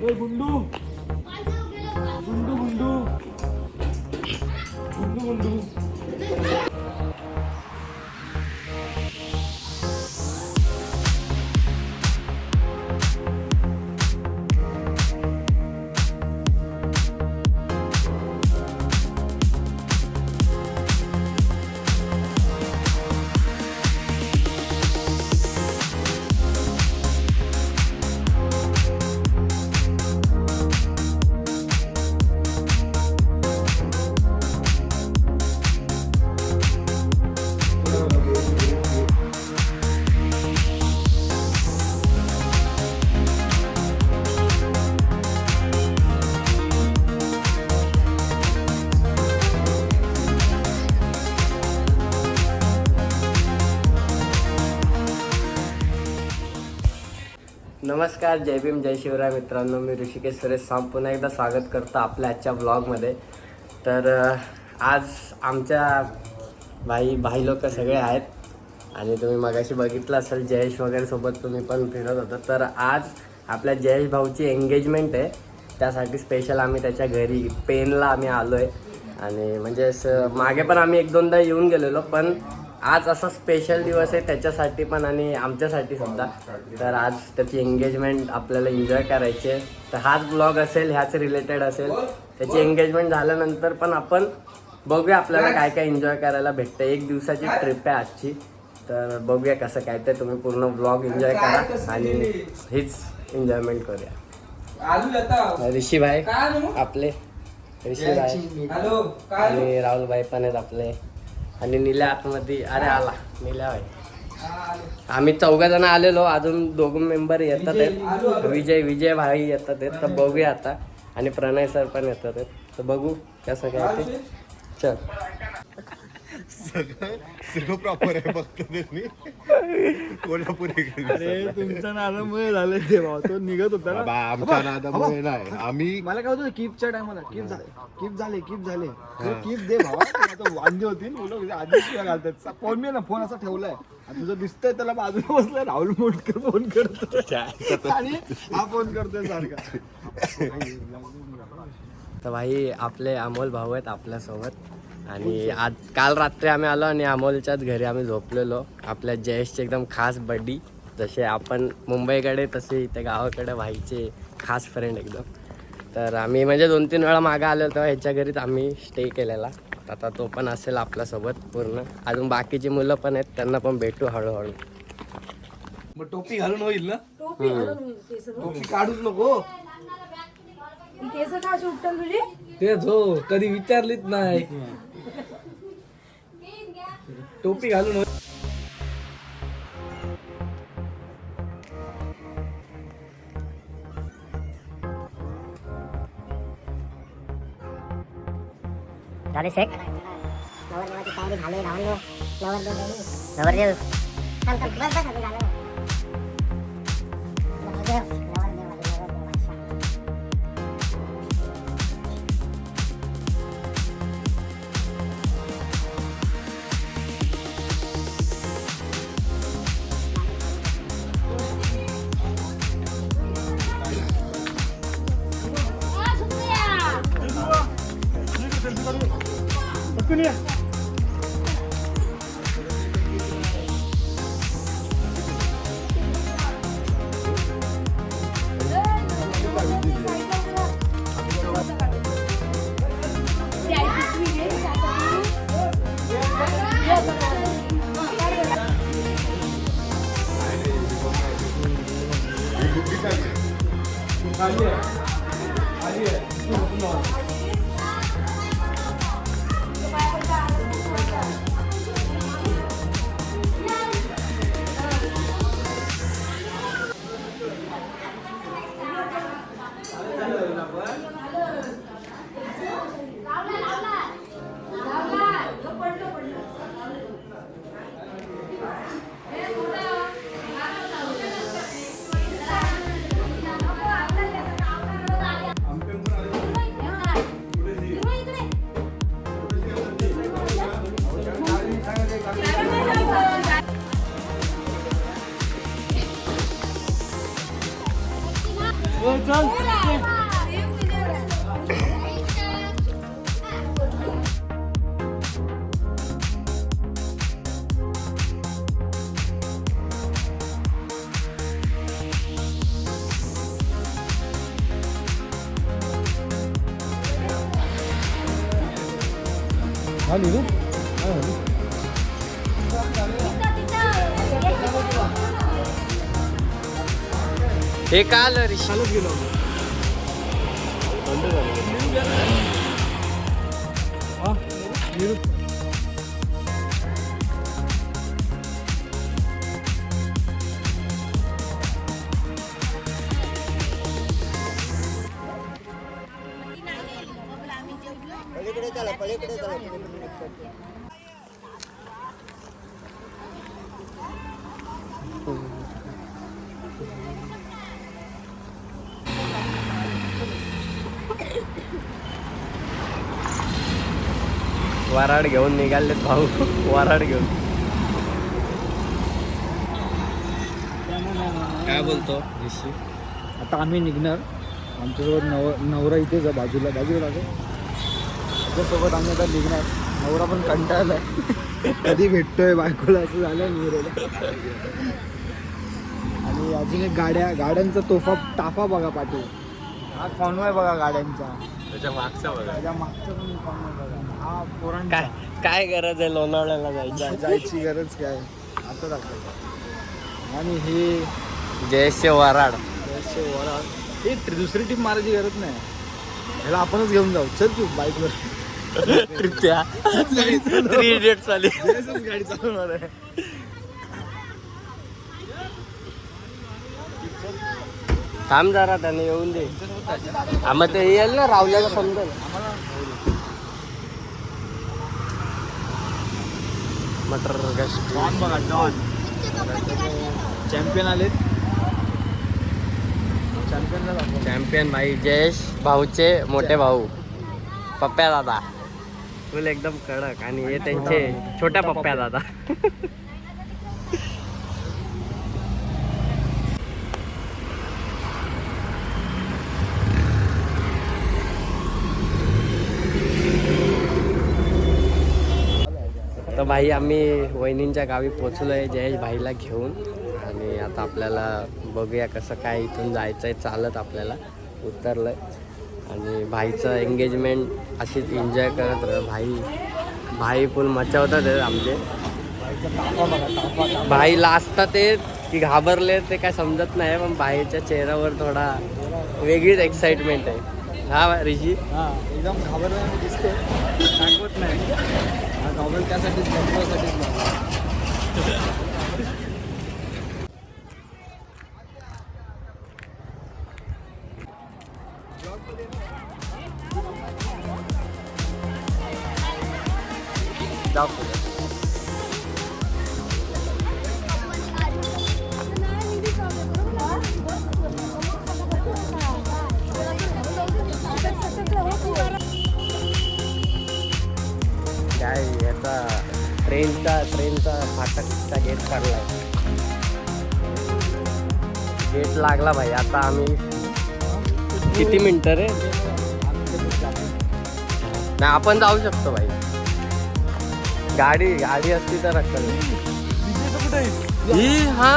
गुंडू गुंडू गुंडू गुंडू गुंडू नमस्कार, जय भीम, जय शिवराय मित्रांनो. मी ऋषिकेश सुरेश साम पुन्हा एकदा स्वागत करतो आपल्या आजच्या ब्लॉगमध्ये. तर आज आमच्या भाई लोक सगळे आहेत आणि तुम्ही मगाशी बघितलं असेल जयेश वगैरे सोबत तुम्ही पण फिरत होता. तर आज आपल्या जयेश भाऊची एंगेजमेंट आहे, त्यासाठी स्पेशल आम्ही त्याच्या घरी पेनला आम्ही आलो आहे. आणि म्हणजे मागे पण आम्ही एक दोनदा येऊन गेलेलो, पण आज असा स्पेशल दिवस आहे त्याच्यासाठी पण आणि आमच्यासाठी सुद्धा. तर आज त्याची एंगेजमेंट आपल्याला एन्जॉय करायची आहे. तर हाच ब्लॉग असेल, ह्याच रिलेटेड असेल. त्याची एंगेजमेंट झाल्यानंतर पण आपण बघूया आपल्याला काय काय एन्जॉय करायला भेटतं. एक दिवसाची ट्रिप आहे आजची, तर बघूया कसं काय ते. तुम्ही पूर्ण ब्लॉग एन्जॉय करा आणि हीच एन्जॉयमेंट करूया. ऋषी भाई आपले, ऋषी भाई आणि राहुल भाई पण आहेत आपले, आणि निल्या आतमध्ये. अरे आला निल्या भाई. आम्ही 4 जण आलेलो, अजून 2 मेंबर येतात आहेत. विजय भाई येतात आहेत, तर बघूया आता. आणि प्रणय सर पण येतात आहेत, तर बघू कसं काय ते. चल सगळं प्रॉपर आहे. फक्त तुम्ही कोल्हापुरी. अरे तुमच्या नादामुळे झालं ते भाऊ, तो निघत होता ना. आमच्या नादामुळे नाही. आम्ही मला काय होतं कीपच्या टायमाला कीप झाले कीप दे भावा. आता वांदे होतील मुलं आधी शिवाय घालतात. फोन मी ना फोन असा ठेवलाय, तुझं दिसतंय त्याला बाजूला बसलाय. राहुल मोठकर फोन करतो आणि हा फोन करतोय सारखा. तर भाई आपले अमोल भाऊ आहेत आपल्यासोबत. आणि आज काल रात्री आम्ही आलो आणि अमोलच्याच घरी आम्ही झोपलेलो. आपल्या जयेशचे एकदम खास बड्डी. जसे आपण मुंबईकडे तसे इथे गावाकडे भाईचे खास फ्रेंड एकदम. तर आम्ही म्हणजे 2-3 वेळा मागं आलो तेव्हा ह्याच्या घरीच आम्ही स्टे केलेला. आता तो पण असेल आपल्यासोबत पूर्ण. अजून बाकीची मुलं पण आहेत, त्यांना पण भेटू हळूहळू. मग टोपी घालून होईल ना. टोपी काढूच नको. केस का उपटल तुझी. तेच हो, कधी विचारलीच नाही. टोपी घालून होईल. झाले सेट. नवरदेवाची तयारी झाली. नवरदेव झाली रे हे का आलं ऋषी? चालत गेलो हा निरू वराड घेऊन निघालेत भाऊ. वराड घेऊन काय बोलतो ऋषी? आता आम्ही निघणार. आमच्यासोबत नवरा इथेच आहे बाजूला त्याच्यासोबत आम्ही आता निघणार. नवरा पण कंटाळला कधी भेटतोय बायकोला असं झालं नवऱ्याला. आणि अजून एक गाड्यांचा ताफा बघा पाटील. हा कॉन्वॉय बघा गाड्यांचा. त्याच्या मागचा बघा. त्याच्या मागचा पण कॉन्वॉय बघा. हा पोरांचा. काय काय गरज आहे लोणावळ्याला जायची? जायची गरज काय आता दाखव. आणि हे जयश्री वराड. वराड हे दुसरी टीम मारायची गरज नाही. ह्याला आपणच घेऊन जाऊ. चल तू बाईकवर. त्या 3 इडियट्स आली. गाडी चालवणार आहे. थांब जरा त्याने येऊन दे. हा मग ते येईल ना रावल्याला समजेल. मटर गश्त डॉन बघा डॉन. चॅम्पियन आलेत. चॅम्पियनला दाखव. चॅम्पियन भाई जयेश भाऊचे मोठे भाऊ पप्प्या दादा. फुल एकदम कडक. आणि हे त्यांचे छोट्या पप्प्या दादा. तर भाई आम्ही वहिनींच्या गावी पोचलोय जयेश भाईला घेऊन. आणि आता आपल्याला बघूया कसं काय इथून जायचं आहे. चालत आपल्याला उतरलंय. आणि भाईचं एंगेजमेंट अशीच एन्जॉय करत राह. भाई फुल मचावतात आमचे. भाई लाजतात ते की घाबरले ते काय समजत नाही. पण भाईच्या चेहऱ्यावर थोडा वेगळीच एक्साइटमेंट आहे. हा ऋषी. हा एकदम घाबरल्याने दिसते. दाखवत नाही. हा नॉवेल त्यासाठीच काय याचा ट्रेनचा फाटकचा गेट काढलाय. गेट लागला भाई. आता आम्ही किती मिनिटं रे? नाही आपण जाऊ शकतो भाई. गाडी असती तर अक्कल. ही हा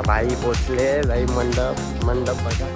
भाई पोचले भाई मंडप बघा.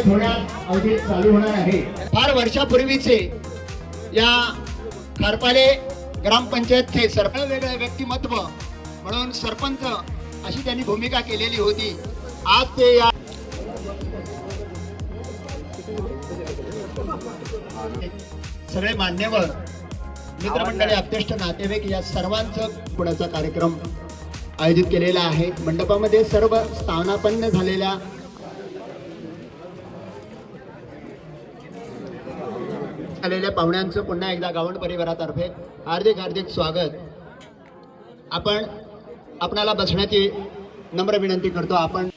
थोड्यात अवधी चालू होणार आहे. फार वर्षापूर्वीचे या खारपाले ग्रामपंचायतचे सरपंच वेगळे व्यक्तिमत्व म्हणून सरपंच अशी त्यांनी भूमिका केलेली होती. आज ते या सगळे मान्यवर मित्रमंडळी अध्यक्ष नातेवाईक या सर्वांचं पुण्याचा कार्यक्रम आयोजित केलेला आहे. मंडपामध्ये सर्व स्थानापन्न झालेल्या आलेल्या पाहुण्यांचं पुन्हा एकदा गावंड परिवारातर्फे हार्दिक स्वागत. आपणाला बसण्याची नम्र विनंती करतो. आपण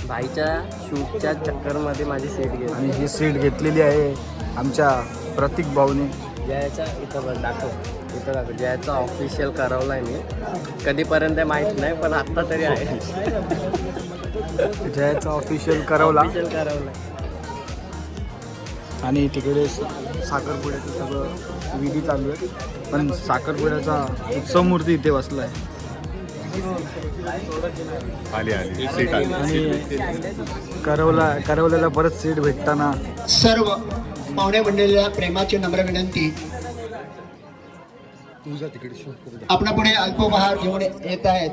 भाईच्या शूटच्या चक्करमध्ये माझी सीट घेतली. आणि ही सीट घेतलेली आहे आमच्या प्रतीक भाऊने. जयाच्या इथं बघ दाखव जयाचा ऑफिशियल करवलाय मी. कधीपर्यंत माहीत नाही पण आत्ता तरी आहे. जयाचा ऑफिशियल करवला करवलाय. आणि तिकडे साखरपुड्याचं सगळं विधी चालू आहे. पण साखरपुड्याचा उत्सव मूर्ती इथे बसला आहे. आली सीट आली. आणि करवल्याला परत सीट भेटताना सर्व पाहुणे मंडळीला प्रेमाची नम्र विनंती. आपण पुढे अल्पोपहार घेऊन येत आहेत.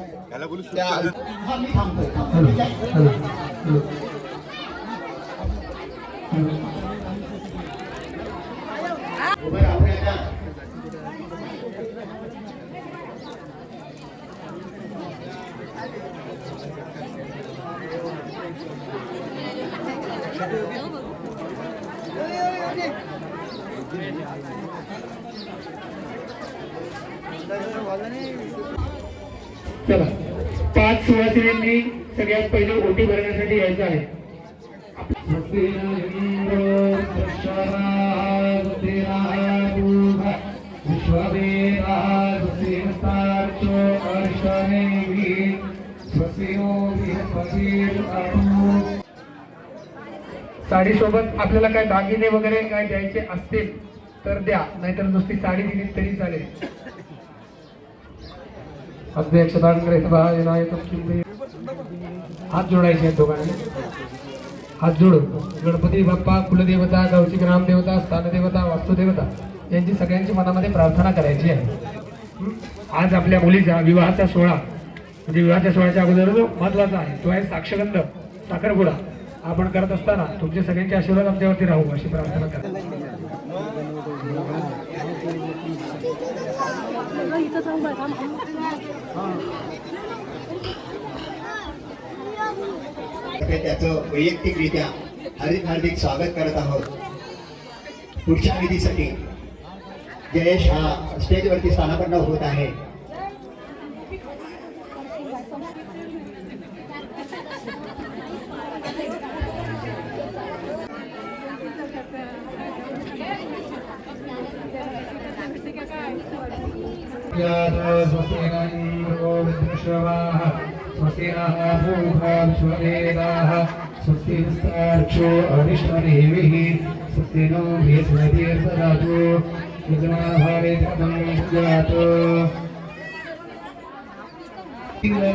चला 5 सुवासिनींनी सगळ्यात पहिले ओटी भरण्यासाठी यायचं आहे. साडी सोबत आपल्याला काय दागिने वगैरे काय द्यायचे असतील तर द्या, नाहीतर नुसती साडी दिली तरी चालेल. हात जोडायचे आहेत दोघांनी. हात जोडून गणपती बाप्पा, कुलदेवता, गावची ग्रामदेवता, स्थानदेवता, वास्तुदेवता यांची सगळ्यांची मनामध्ये प्रार्थना करायची आहे. आज आपल्या मुलीचा विवाहाचा सोहळा म्हणजे विवाहाच्या सोहळ्याच्या अगोदर जो महत्वाचा आहे तो आहे साक्षगंध साखरपुडा. आपण करत असताना तुमचे सगळ्यांचे आशीर्वाद आमच्यावरती राहू अशी प्रार्थना करा. त्याचं वैयक्तिकरित्या हार्दिक स्वागत करत आहोत. पुढच्या विधीसाठी जयेश हा स्टेजवरती स्थानापन्न होत आहे.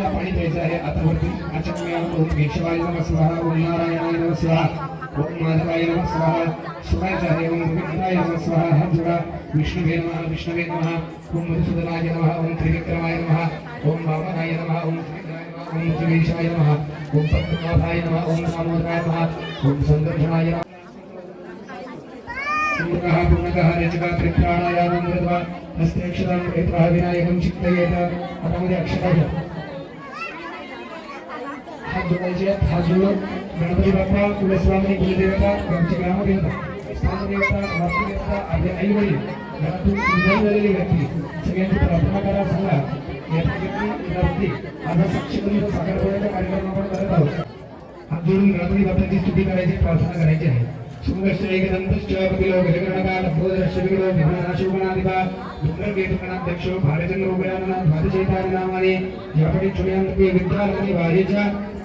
पाणी द्यायचं आहे. आता वरती आचम्य ओम केशवाय नमः स्वाहा, ओम नारायणाय नमः स्वाहा. ओम माधवाय नमः स्वाहा शिवाय आहे ओम गोविंदाय नमः स्वाहा हात जोडा विष्णुवे नमः ओम मधुसूदनाय नमः ओम त्रिविक्रमाय नमः ओम वामनाय नमः ओम त्रिविक्रमाय नमः ओम त्रिवेशाय नमः ओम पद्मनाभाय नमः ओम दामोदराय नमः ओम संदर्शनाय नमः पूर्णकः रचका त्रिप्राणायामं कृत्वा हस्तेक्षरं कृत्वा विनायकं चिन्तयेत हातामध्ये अक्षर घ्या हात जोडायचे हात जोडून गणपती बाप्पा कुलस्वामी कुलदेवता आमची ग्रामदेवता स्थानदेवता वास्तुदेवता आपले आई वडील घरातून निधन झालेली व्यक्ती सगळ्यांची प्रार्थना करा सांगा याची आता साक्षीपर्यंत साखरपुड्याचा कार्यक्रम आपण करत आहोत हात जोडून गणपती बाप्पाची स्तुती करायची प्रार्थना करायची आहे सुंदरश्च एकदंतश्च कपिलो गजगणकाल भोजरश्चविलो विघ्ननाशोगणाधिपा दुर्गेतुगणाध्यक्षो भारचन्द्रोपयानना द्वादशैतानि नामानि यापठि चुण्यांतपि विद्यालयनि बाह्येच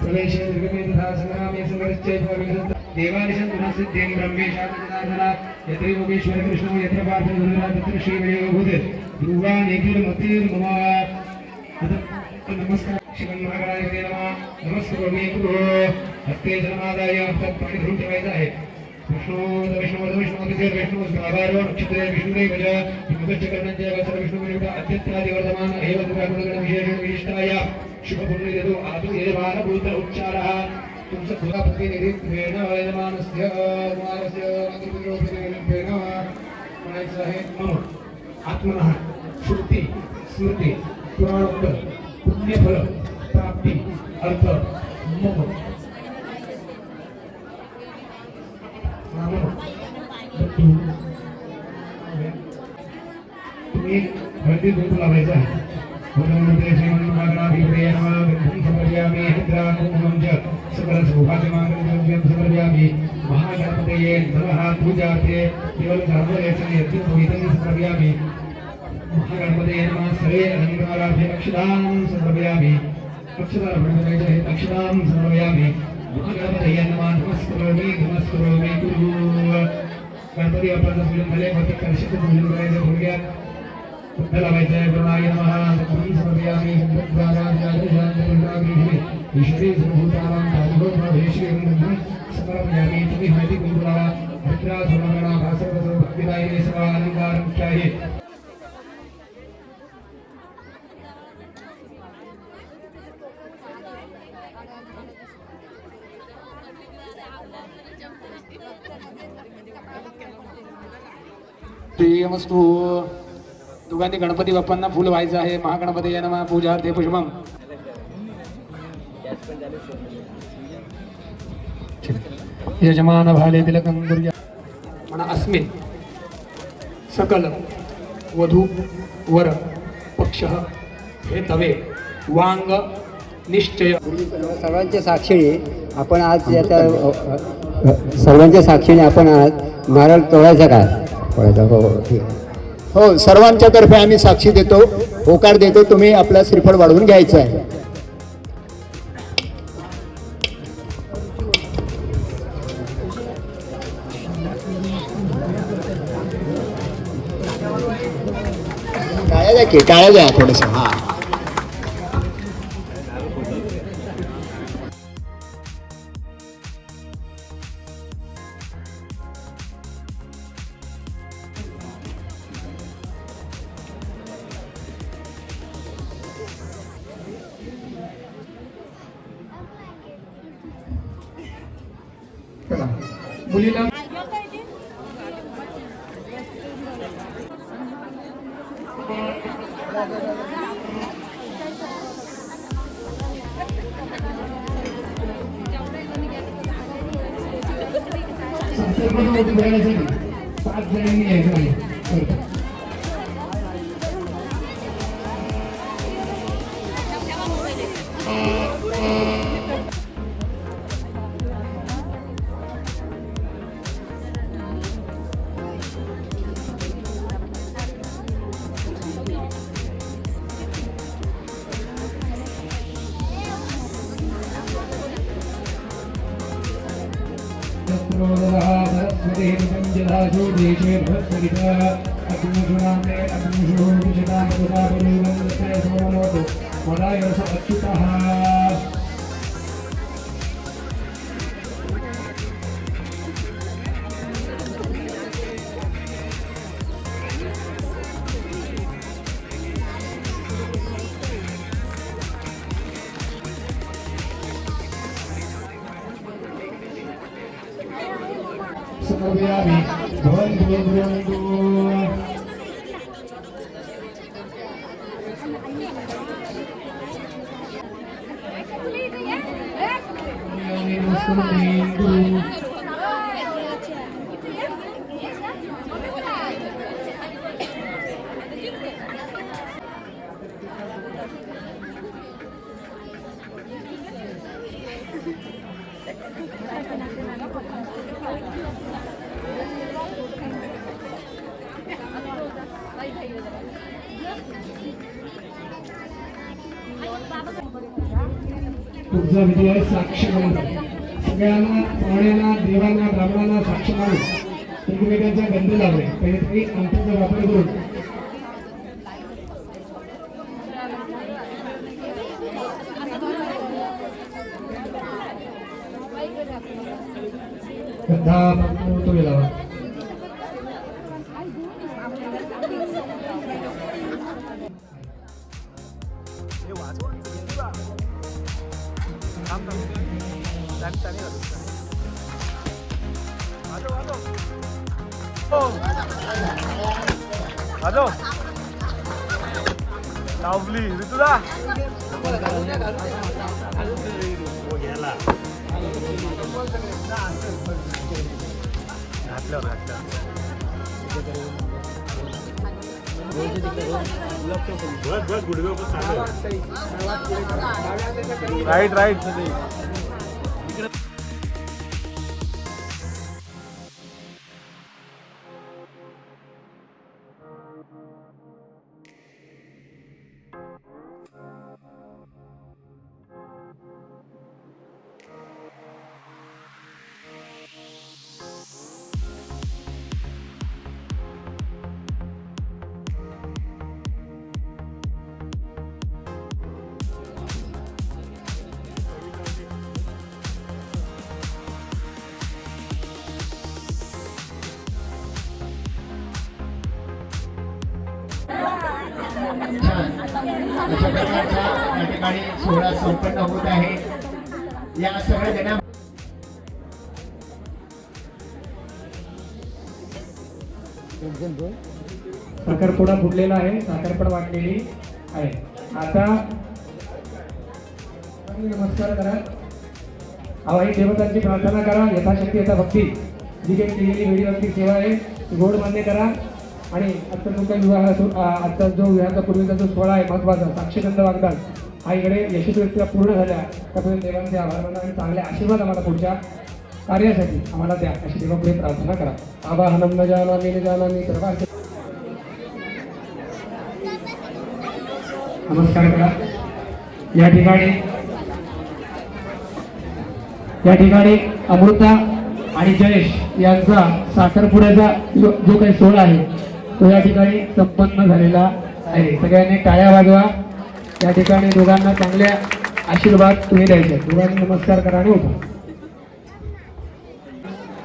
प्रवेशे निर्गमे तथा संग्रामे संघर्षश्चैव विघ्नन्त देवानिशं गुणसिद्धिं ब्रह्मेशाजनार्दना यत्र योगेश्वर कृष्णो यत्र पार्थो तत्र श्रीविजयो ध्रुवा निखिलमतिर्मम नमस्कार शिवन्महाराय नमः नमस्करोमि गुरु हस्ते जलमादाय हातात पाणी धरून ठेवायचं आहे विष्णु स्वाभारो नक्षत्रे विष्णुदेवज विमुखचक्रणांच्या वसर विष्णुदेवता अत्यंतादि वर्धमान एव दुर्गागुणगण विशेष विशिष्टाय शुभपुण्य देतो आतु येवान भूत उच्चारः तुमचं भूतापती निरीत्वेन वयमानस्य कुमारस्य अग्निरोधनेन म्हणायचं आहे मम आत्मनः श्रुती स्मृती पुराणोत्तर पुण्यफल प्राप्ती अर्थ मम तुम्ही हळदी दूध लावायचं आहे महागणपतये नमः पूजार्थे केवल समर्पयामि महागणपतये नमः सर्वे अलंकारार्थे अक्षतां समर्पयामि अक्षतां समर्पयामि महागणपतये नमः नमस्करोमि गुरु गणपती बाप्पाचं पूजन झाले प्रत्येक कलशाचं पूजन करायचं थोडक्यात बुद्ध लावायचं आहे गुरुनाय नमः समर्पयामि ईश्वरी सर्वभूतानां भागवतभवेश्वरी समर्पयामि तुम्ही हळदी कुंकू लावा भद्रा धर्मगणा भास्करवसो भक्तिदायिने सवा अलंकार मुख्य आहे श्रीमस्तु दोघांनी गणपती बाप्पांना फुल व्हायचं आहे महागणपती नमः पूजार्थे पुष्पम यजमान भाले तिलकं दुर्या म्हणा अस्मिन् सकल वधू वर पक्ष हे तवे वांग निश्चय सर्वांच्या साक्षीने आपण आज याचा सर्वांच्या साक्षीने आपण आज नारळ तोडायचा काय तोडायचा हो ठीक आहे हो सर्वांच्या तर्फे आम्ही साक्षी देतो होकार देतो तुम्ही आपला श्रीफळ वाढवून घ्यायचं आहे टाळ्या द्या की टाळ्या द्या थोडस हा मुलीला पाच जणांनी यायचं आहे देशे भक्तरिता अग्निशुनामे अग्निशुनामे सोमनोतो मदायस अच्युतः समर्पयामि भवन्तु तुमचा विजय साक्ष म्हणून सगळ्यांना पाहुण्यांना देवांना ब्राह्मणांना साक्ष मानून एकमेकांच्या गंध लावले काहीतरी अंतराचा वापर करून गंधा तो लावा. लावली ऋतुदा राईट राईट अशा प्रकारचा या ठिकाणी सोहळा संपन्न होत आहे. या सगळ्या जण साखरपुडा फुटलेला आहे, साखरपुडा वाटलेली आहे. आता नमस्कार करा, हवाई देवतांची प्रार्थना करा, यथाशक्ती यथाभक्ती जी काही केलेली वेळी सेवा आहे ती गोड मान्य करा. आणि आजचा जो काही आजचा जो विवाहाचा पूर्वीचा जो सोहळा आहे महत्वाचा साक्षीगंध वाग्दान हा इकडे यशस्वीरित्या पूर्ण झाला. त्यापर्यंत देवांचे आभार माना आणि चांगले आशीर्वाद आम्हाला पुढच्या कार्यासाठी आम्हाला द्या अशी देवापुढे प्रार्थना करा. आवाहनं न जानामि न जानामि सर्वांचे नमस्कार करा. या ठिकाणी अमृता आणि जयेश यांचा साखरपुड्याचा जो काही सोहळा आहे तो या ठिकाणी संपन्न झालेला आहे. सगळ्यांनी टाळ्या वाजवा. या ठिकाणी दोघांना चांगल्या आशीर्वाद तुम्ही द्यायचे. दोघांनी नमस्कार करा आणि उभा.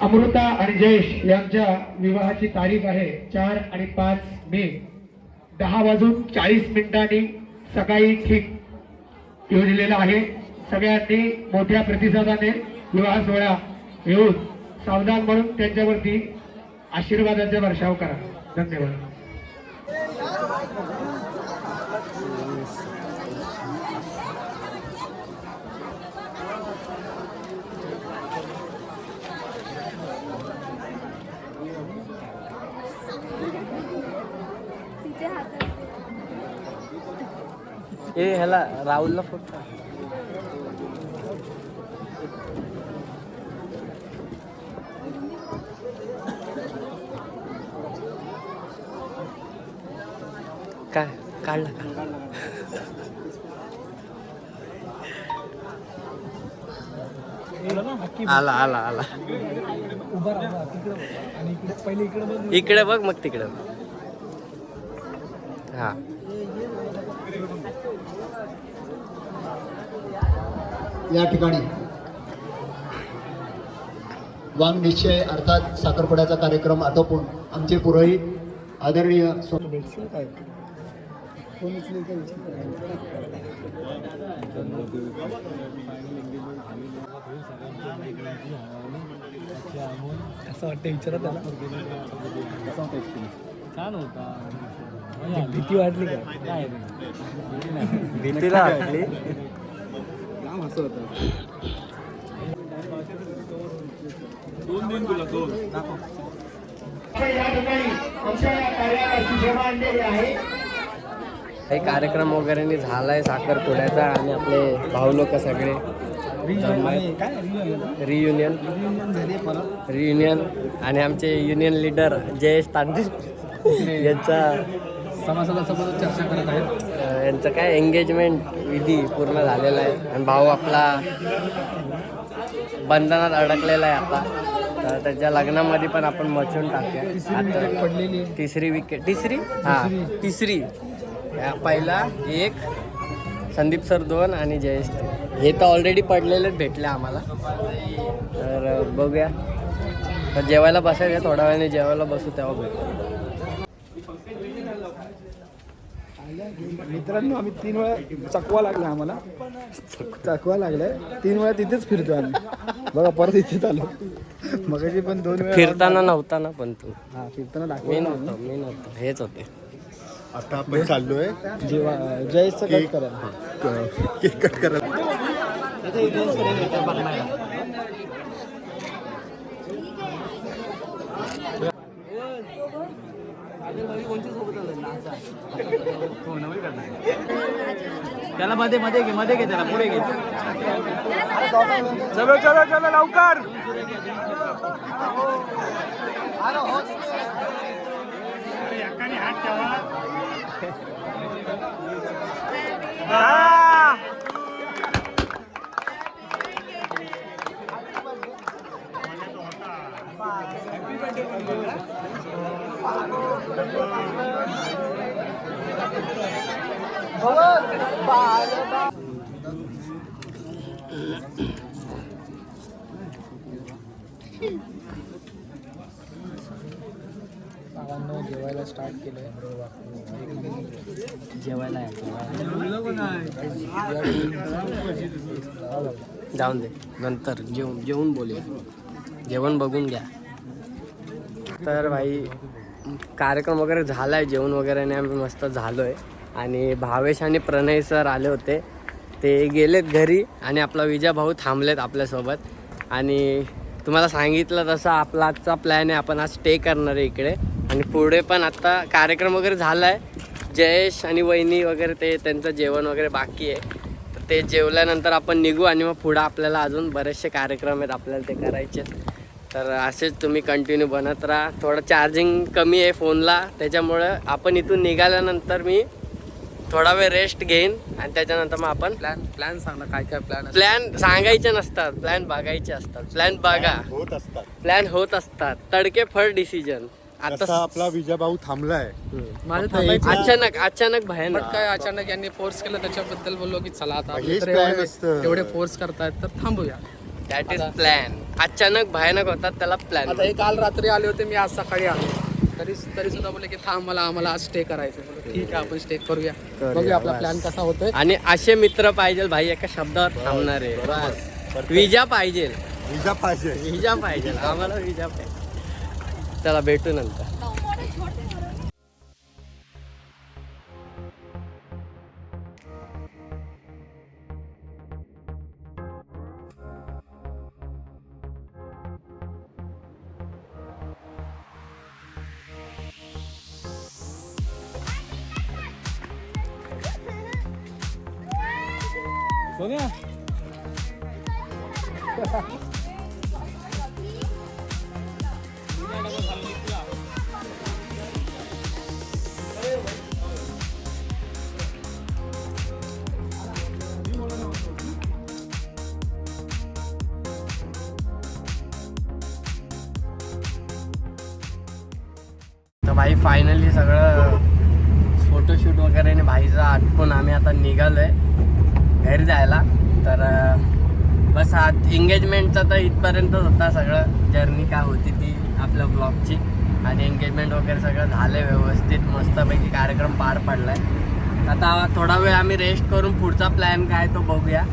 अमृता आणि जयेश यांच्या विवाहाची तारीख आहे 4 आणि 5 मे 10:40 सकाळी ठीक योजलेला आहे. सगळ्यांनी मोठ्या प्रतिसादाने विवाह सोहळा येऊन सावधान म्हणून त्यांच्यावरती आशीर्वादाचा वर्षाव करा. धन्यवाद. ह्याला राहुलला फोटो काय काढला आला आला आला इकडे बघ मग तिकडे. हा या ठिकाणी वांग निश्चय अर्थात साखरपुड्याचा कार्यक्रम आटोपून आमचे पुरोहित आदरणीय कसं वाटतं विचारा त्याला. छान होता. भीती वाटली का? काय भीतीला वाटली. काम असं होतं. 2 दिन तुला 2 दाखव. या ठिकाणी आमच्या या कार्याला शुभेच्छा आणलेली आहे. काही कार्यक्रम वगैरे झालाय साखरपुड्याचा आणि आपले भाऊ लोक सगळे रियुनियन आणि आमचे युनियन लीडर जयेश तांडे यांचा सभासदासोबत चर्चा करत आहेत. यांचं काय एंगेजमेंट विधी पूर्ण झालेला आहे आणि भाऊ आपला बंधनात अडकलेला आहे आता. तर त्याच्या लग्नामध्ये पण आपण मचून टाकूया. आता तिसरी पहिला 1 संदीप सर 2 आणि जयेश 3. हे तर ऑलरेडी पडलेलेच भेटले आम्हाला. तर बघूया. तर जेवायला बसायचं थोड्या वेळाने. जेवायला बसू तेव्हा भेटू. मित्रांनो आम्ही 3 वेळा चकवा लागला आम्हाला. चकवा लागलाय 3 वेळा तिथेच फिरतो आम्ही. बघा परत इथेच आलो. मगाशी पण 2 वेळा फिरताना नव्हता ना पण तू. हा फिरताना मी दाखवलं. नव्हतो हेच होते. आता आपण चाललोय जेव्हा जयेशचं कट करायला. केक कट करायला. त्याला मध्ये घे त्याला पुढे घे. चलो चलो चलो लवकर. जेवायला स्टार्ट केलंय. जेवायला जाऊन दे नंतर जेवून बोलूया. जेवण बघून घ्या. तर भाई कार्यक्रम वगैरे झाला आहे. जेवण वगैरे आम्ही मस्त झालो आहे. आणि भावेश आणि प्रणय सर आले होते. ते गेलेत घरी आणि आपला विजय भाऊ थांबलेत आपल्यासोबत. आणि तुम्हाला सांगितलं तसं आपला आजचा प्लॅन आहे. आपण आज स्टे करणार आहे इकडे. आणि पुढे पण आता कार्यक्रम वगैरे झाला आहे. जयेश आणि वहिनी वगैरे ते त्यांचं जेवण वगैरे बाकी आहे. तर ते जेवल्यानंतर आपण निघू. आणि मग पुढं आपल्याला अजून बरेचसे कार्यक्रम आहेत आपल्याला ते करायचे. तर असेच तुम्ही कंटिन्यू बनत राहा. थोडं चार्जिंग कमी आहे फोनला. त्याच्यामुळं आपण इथून निघाल्यानंतर मी थोडा वेळ रेस्ट घेईन. आणि त्याच्यानंतर मग आपण प्लॅन सांग ना, काय प्लॅन सांगायचे नसतात. प्लॅन बघायचे असतात. प्लॅन बघा. प्लॅन होत असतात. तडके फळ डिसिजन. आता आपला विजय भाऊ थांबलाय. अचानक भयानक काय अचानक यांनी फोर्स केलं त्याच्याबद्दल बोललो की चला आता हेच plan असतं. एवढे फोर्स करतायत तर थांबूया. That is plan. अचानक भयानक होतात त्याला प्लॅन. आता हे काल रात्री आले होते, मी आज सकाळी आलो. तरी सुद्धा बोलले की थांब, आम्हाला आज स्टे करायचं. बोललो ठीक आहे आपण स्टे करूया. बघूया आपला प्लॅन कसा होतोय. आणि असे मित्र पाहिजे भाई एका शब्दावर थांबणारे. विजा पाहिजे. विजा पाहिजे आम्हाला विजा पाहिजे. चला भेटू नंतर. सोन्या तर भाई फायनली सगळं फोटोशूट वगैरे भाईचं आटपून आम्ही आता निघालोय घरी जायला. तर बस आज एंगेजमेंटचा तर इथपर्यंतच होता सगळं. जर्नी काय होती ती आपल्या ब्लॉगची. आणि एंगेजमेंट वगैरे सगळं झालं व्यवस्थित. मस्तपैकी कार्यक्रम पार पडलाय. आता थोडा वेळ आम्ही रेस्ट करून पुढचा प्लॅन काय तो बघूया.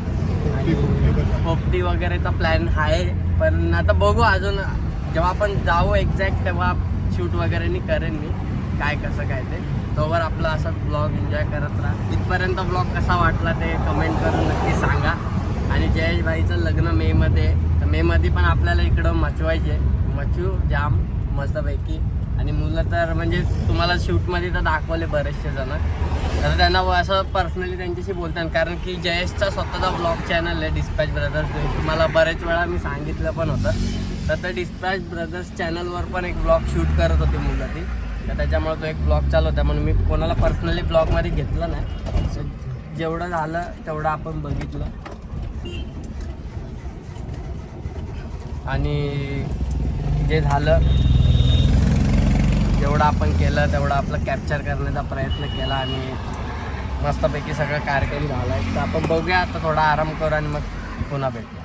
पोपटी वगैरेचा प्लॅन आहे पण आता बघू. अजून जेव्हा आपण जाऊ एक्झॅक्ट तेव्हा शूट वगैरे नाही करेन मी काय कसं काय ते. तोवर आपला असाच ब्लॉग एन्जॉय करत राहा. इथपर्यंत ब्लॉग कसा वाटला ते कमेंट करून नक्की सांगा. आणि जयेश भाईचं लग्न मेमध्ये, तर मेमध्ये पण आपल्याला इकडं मचवायचे, मचू जाम मस्तपैकी. आणि मुलं तर म्हणजे तुम्हाला शूटमध्ये तर दाखवले बरेचसे जण, तर त्यांना असं पर्सनली त्यांच्याशी बोलतात. कारण की जयेशचा स्वतःचा ब्लॉग चॅनल आहे डिस्पॅच ब्रदर्स. तुम्हाला बरेच वेळा मी सांगितलं पण होतं. तर ते डिस्पॅच ब्रदर्स चॅनलवर पण एक ब्लॉग शूट करत होते मुलं ती, तर त्याच्यामुळे तो एक ब्लॉग चालू होता. म्हणून मी कोणाला पर्सनली ब्लॉगमध्ये घेतलं नाही. सो जेवढं झालं तेवढं आपण बघितलं. आणि जे झालं जेवढं आपण केलं तेवढं आपलं कॅप्चर करण्याचा प्रयत्न केला. आणि मस्तपैकी सगळं कार्यक्रम झाला आहे. तर आपण बघूया आता, थोडा आराम करू आणि मग पुन्हा भेटू.